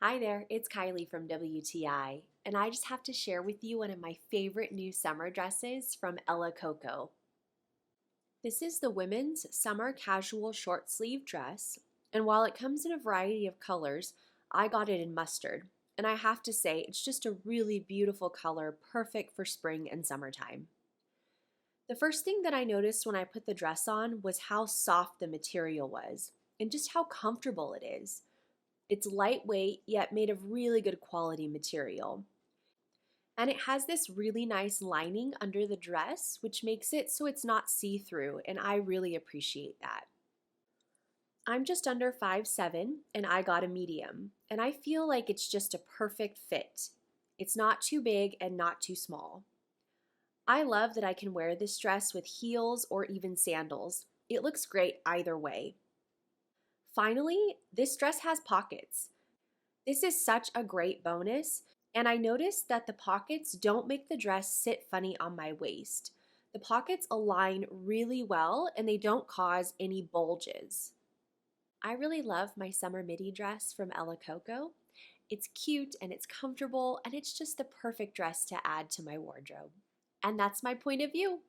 Hi there, it's Kylie from WTI, and I just have to share with you one of my favorite new summer dresses from Ellakoko. This is the women's summer casual short sleeve dress, and while it comes in a variety of colors, I got it in mustard. And I have to say, it's just a really beautiful color, perfect for spring and summertime. The first thing that I noticed when I put the dress on was how soft the material was, and just how comfortable it is. It's lightweight, yet made of really good quality material. And it has this really nice lining under the dress, which makes it so it's not see-through, and I really appreciate that. I'm just under 5'7", and I got a medium, and I feel like it's just a perfect fit. It's not too big and not too small. I love that I can wear this dress with heels or even sandals. It looks great either way. Finally, this dress has pockets. This is such a great bonus, and I noticed that the pockets don't make the dress sit funny on my waist. The pockets align really well and they don't cause any bulges. I really love my summer midi dress from Ellakoko. It's cute and it's comfortable and it's just the perfect dress to add to my wardrobe. And that's my point of view.